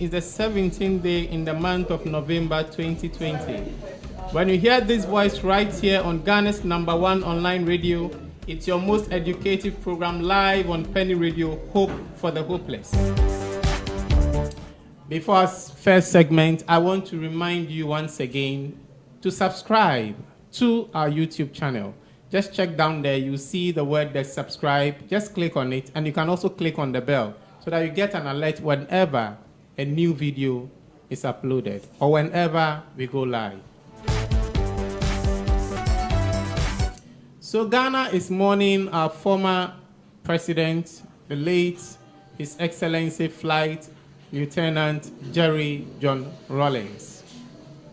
is the 17th day in the month of November 2020. When you hear this voice right here on Ghana's #1 online radio, it's your most educative program live on Penny Radio, Hope for the Hopeless. Before our first segment, I want to remind you once again to subscribe to our YouTube channel. Just check down there, you see the word that subscribe. Just click on it, and you can also click on the bell so that you get an alert whenever a new video is uploaded or whenever we go live. So Ghana is mourning our former president, the late His Excellency Flight Lieutenant Jerry John Rawlings.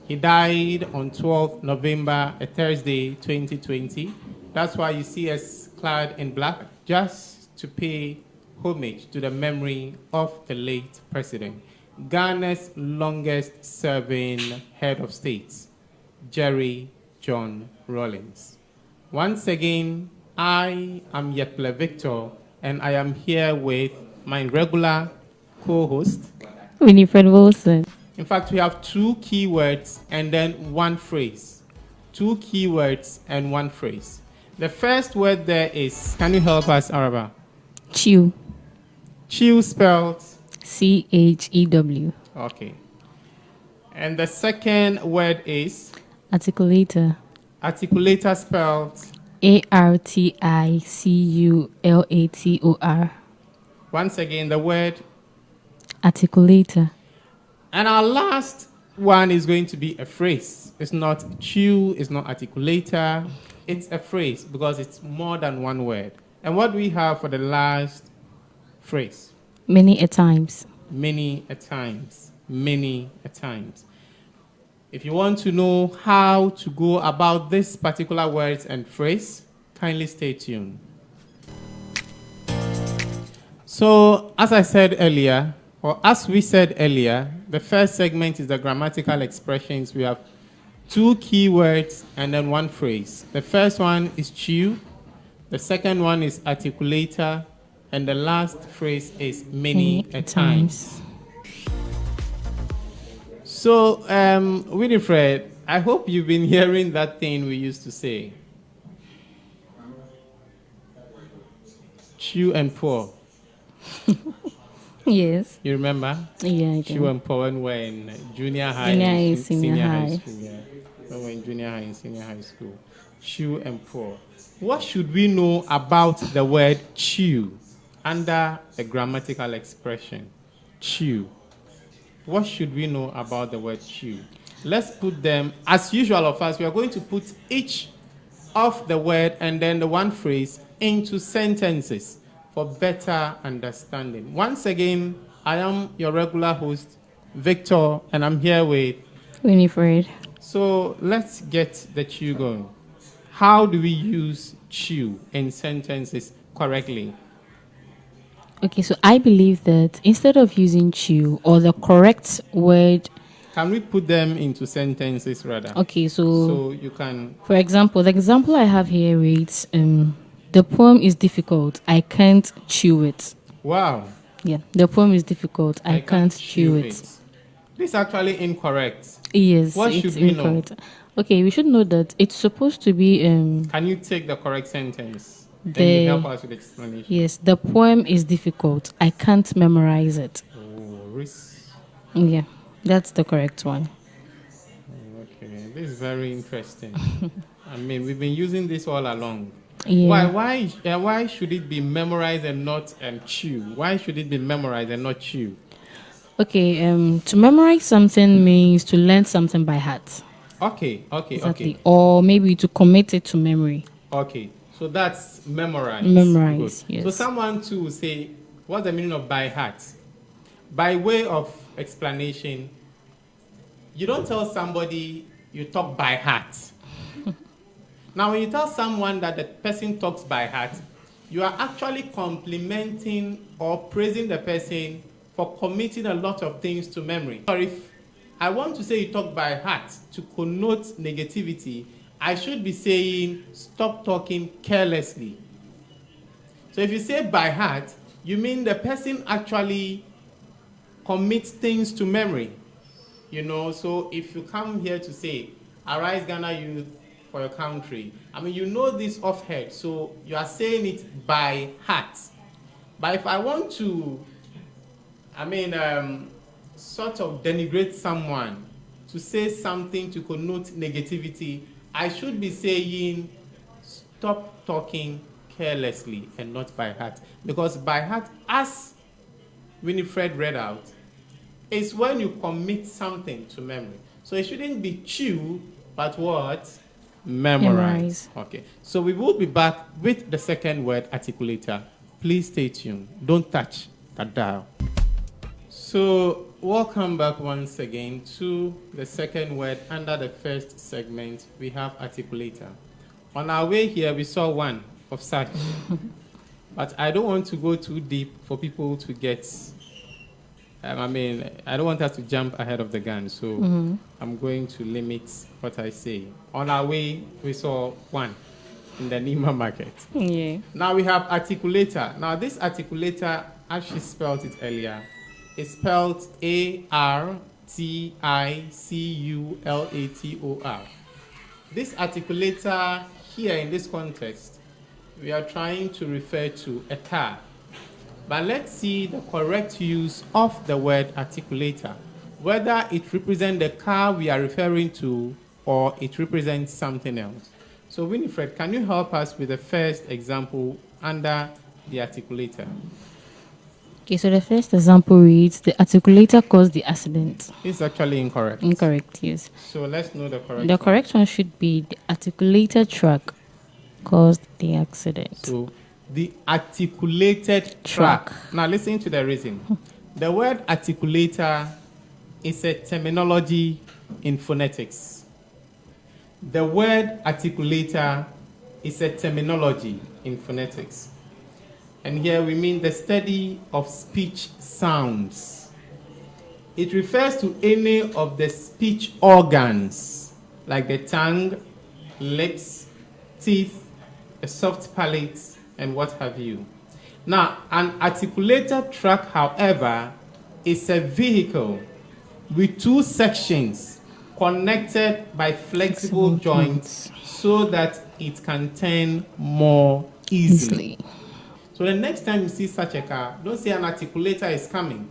He died on 12th November, a Thursday, 2020. That's why you see us clad in black, just to pay homage to the memory of the late president, Ghana's longest serving head of state, Jerry John Rawlings. Once again, I am Yeple Victor, and I am here with my regular co-host, Winifred Wilson. In fact, we have 2 keywords and then 1 phrase. 2 keywords and 1 phrase. The first word there is, can you help us, Araba? Chew. Chew spelled? CHEW. Okay. And the second word is? Articulator. Articulator spelled? ARTICULATOR. Once again, the word? Articulator. And our last one is going to be a phrase. It's not chew, it's not articulator. It's a phrase because it's more than 1 word. And what do we have for the last phrase? Many a times. Many a times. Many a times. If you want to know how to go about this particular words and phrase, kindly stay tuned. So, as I said earlier, or as we said earlier, the first segment is the grammatical expressions. We have 2 keywords and then 1 phrase. The first one is chew, the second one is articulator, and the last phrase is many a times. So, Winifred, I hope you've been hearing that thing we used to say. Chew and pour. Yes. You remember? Yeah, I Chew do. and pour when we're in junior high Junior high, and senior high. school. Yeah. When we're in junior high and senior high school. Chew and pour. What should we know about the word chew under the grammatical expression? Chew. What should we know about the word chew? Let's put them, as usual of us, we are going to put each of the word and then the 1 phrase into sentences for better understanding. Once again, I am your regular host, Victor, and I'm here with Winifred. So let's get the chew going. How do we use chew in sentences correctly? Okay, so I believe that instead of using chew or the correct word. Can we put them into sentences rather? Okay, So you can. For example, the example I have here reads, the poem is difficult. I can't chew it. Wow. Yeah, the poem is difficult. I can't chew it. This is actually incorrect. Yes, What it's should we know? incorrect. Okay, we should know that it's supposed to be. Can you take the correct sentence? Then you help us with explanation. Yes, the poem is difficult. I can't memorize it. Oh, risk. Yeah, that's the correct one. Okay, this is very interesting. I mean, we've been using this all along. Yeah. Why should it be memorized and not chew? Why should it be memorized and not chew? Okay, to memorize something means to learn something by heart. Okay. Or maybe to commit it to memory. Okay, so that's memorize. Memorize, Good. yes. So someone too will say, what's the meaning of by heart? By way of explanation, you don't tell somebody you talk by heart. Now, when you tell someone that the person talks by heart, you are actually complimenting or praising the person for committing a lot of things to memory. Or if I want to say you talk by heart to connote negativity, I should be saying stop talking carelessly. So if you say by heart, you mean the person actually commit things to memory. You know, so if you come here to say, arise Ghana youth for your country, I mean, you know this off head, so you are saying it by heart. But if I want to, sort of denigrate someone, to say something to connote negativity, I should be saying, stop talking carelessly and not by heart. Because by heart, as Winifred read out, is when you commit something to memory. So it shouldn't be chew, but what? Memorize. Okay. So we will be back with the second word, articulator. Please stay tuned. Don't touch that dial. So welcome back once again to the second word under the first segment. We have articulator. On our way here, we saw one of such. But I don't want to go too deep for people to get... I don't want us to jump ahead of the gun, so I'm going to limit what I say. On our way, we saw one in the Nima market. Yeah. Now we have articulator. Now this articulator, as she spelled it earlier, is spelled A-R-T-I-C-U-L-A-T-O-R. This articulator here in this context, we are trying to refer to a car. But let's see the correct use of the word articulator, whether it represents the car we are referring to or it represents something else. So Winifred, can you help us with the first example under the articulator? Okay, so the first example reads, the articulator caused the accident. It's actually incorrect. Incorrect, yes. So let's know the correct The correct one should be the articulator truck caused the accident. So the articulated track. Now listen to the reason. The word articulator is a terminology in phonetics. The word articulator is a terminology in phonetics. And here we mean the study of speech sounds. It refers to any of the speech organs, like the tongue, lips, teeth, a soft palate, and what have you. Now, an articulated track, however, is a vehicle with two sections connected by flexible joints so that it can turn more easily. So the next time you see such a car, don't say an articulator is coming,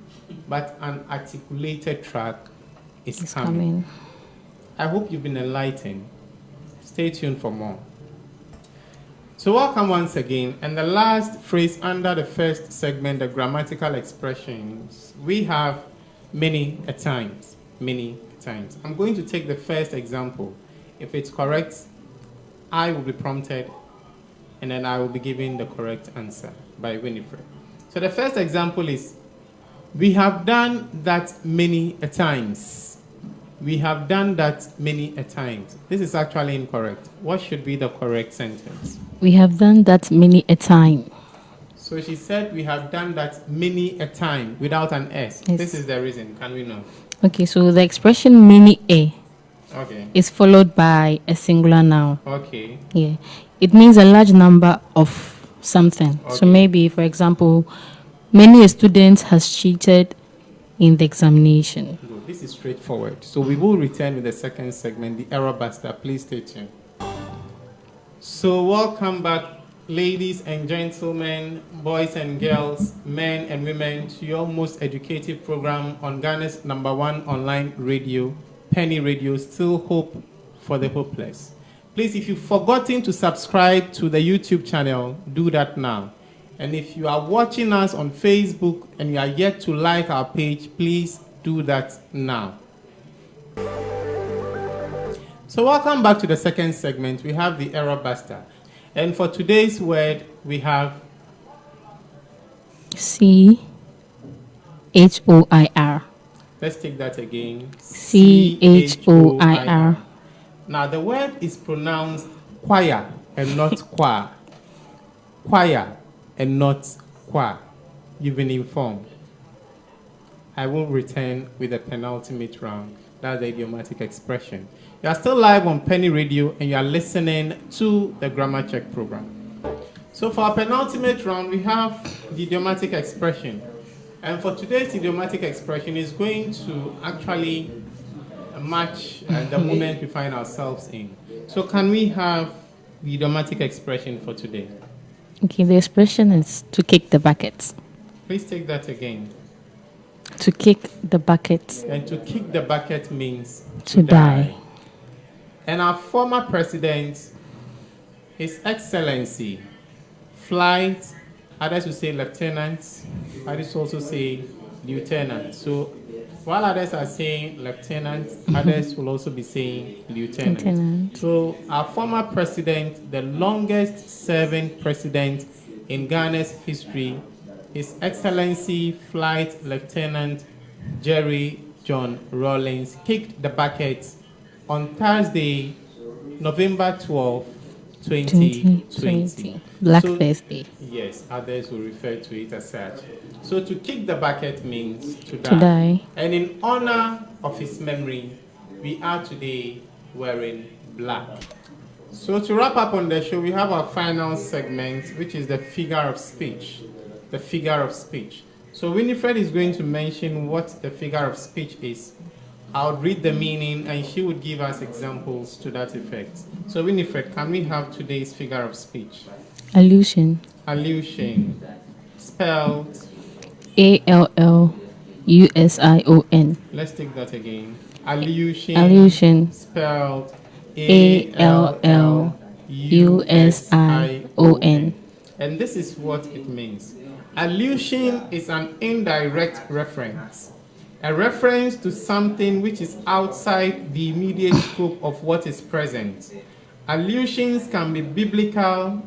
but an articulated track is coming. I hope you've been enlightened. Stay tuned for more. So welcome once again, and the last phrase under the first segment, the grammatical expressions, we have many a times, many a times. I'm going to take the first example. If it's correct, I will be prompted, and then I will be given the correct answer by Winifred. So the first example is, we have done that many a times. We have done that many a times. This is actually incorrect. What should be the correct sentence? We have done that many a time. So she said we have done that many a time without an S. Yes. This is the reason. Can we know? Okay, so the expression many a is followed by a singular noun. Okay. Yeah. It means a large number of something. So maybe, for example, many a student has cheated in the examination. Good. This is straightforward. So we will return with the second segment, the error buster. Please stay tuned. So welcome back, ladies and gentlemen, boys and girls, men and women, to your most educative program on Ghana's #1 online radio, Penny Radio, Still Hope for the Hopeless. Please, if you've forgotten to subscribe to the YouTube channel, do that now. And if you are watching us on Facebook and you are yet to like our page, please do that now. So welcome back to the second segment. We have the error buster. And for today's word, we have C-H-O-I-R. Let's take that again. C-H-O-I-R. Now the word is pronounced choir and not choir. Choir and not choir. You've been informed. I will return with a penultimate round. That's the idiomatic expression. You are still live on Penny Radio and you are listening to the Grammar Check program. So for our penultimate round, we have the idiomatic expression. And for today's idiomatic expression is going to actually match the moment we find ourselves in. So can we have the idiomatic expression for today? Okay, the expression is to kick the bucket. Please take that again. To kick the bucket. And to kick the bucket means To die. And our former president, His Excellency, Flight, others will say lieutenant, others also say lieutenant. So while others are saying lieutenant, others will also be saying lieutenant. So our former president, the longest serving president in Ghana's history, His Excellency Flight Lieutenant Jerry John Rawlings, kicked the bucket on Thursday, November 12, 2020. Black Thursday. Yes, others will refer to it as such. So to kick the bucket means to die. To die. And in honor of his memory, we are today wearing black. So to wrap up on the show, we have our final segment, which is the figure of speech. The figure of speech. So Winifred is going to mention what the figure of speech is. I would read the meaning and she would give us examples to that effect. So Winifred, can we have today's figure of speech? Allusion. Allusion. Spelled ALLUSION. Let's take that again. Allusion. Allusion. Spelled ALLUSION. And this is what it means. Allusion is an indirect reference. A reference to something which is outside the immediate scope of what is present. Allusions can be biblical,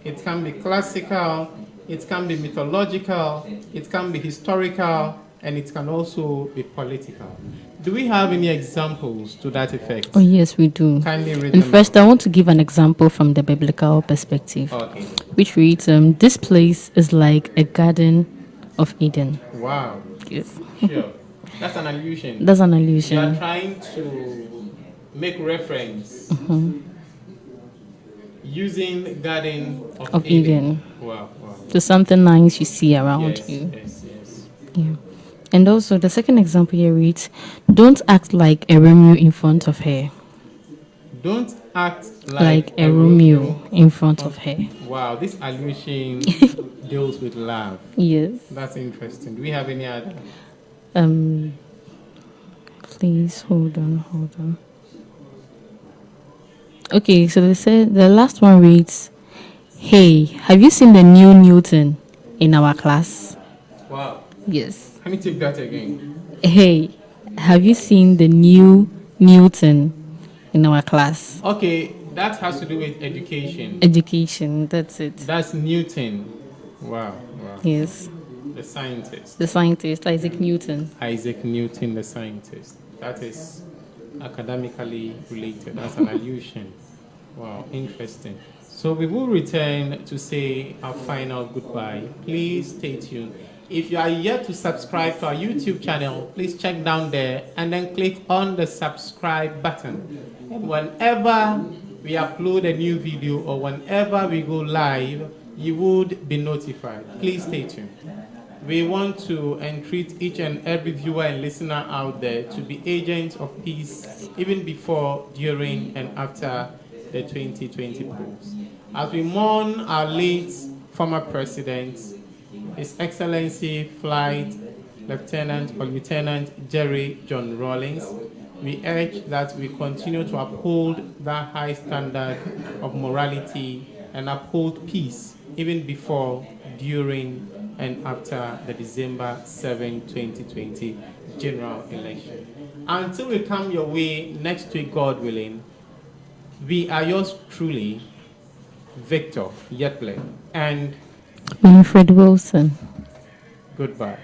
it can be classical, it can be mythological, it can be historical, and it can also be political. Do we have any examples to that effect? Oh yes, we do. Kindly read And them first, I want to give an example from the biblical perspective, Okay. which reads, "This place is like a garden of Eden." Wow. Yes, Sure. That's an allusion. that's an You are allusion. trying to make reference using Garden Of Eden. Wow, wow. To something nice you see around Yes, you. yes, yes. Yeah. And also, the second example here reads, "Don't act like a Romeo in front of her." Don't act Like a Romeo in front of her. Wow, this allusion deals with love. Yes. That's interesting. Do we have any other? Please hold on. Okay, so they said the last one reads, "Hey, have you seen the new Newton in our class?" Wow. Yes. Let me take that again. "Hey, have you seen the new Newton in our class?" Okay, that has to do with education. Education, that's it. That's Newton. Wow, wow. Yes. The scientist. The scientist, Isaac Newton. Isaac Newton, the scientist. That is academically related. That's an allusion. Wow, interesting. So we will return to say our final goodbye. Please stay tuned. If you are yet to subscribe to our YouTube channel, please check down there and then click on the subscribe button. And whenever we upload a new video or whenever we go live, you would be notified. Please stay tuned. We want to entreat each and every viewer and listener out there to be agents of peace even before, during, and after the 2020 polls. As we mourn our late former president, His Excellency Flight Lieutenant Jerry John Rawlings, we urge that we continue to uphold that high standard of morality and uphold peace even before, during, and after the December 7, 2020 general election. Until we come your way next week, God willing, we are yours truly, Victor Yetle, and Winifred Wilson. goodbye.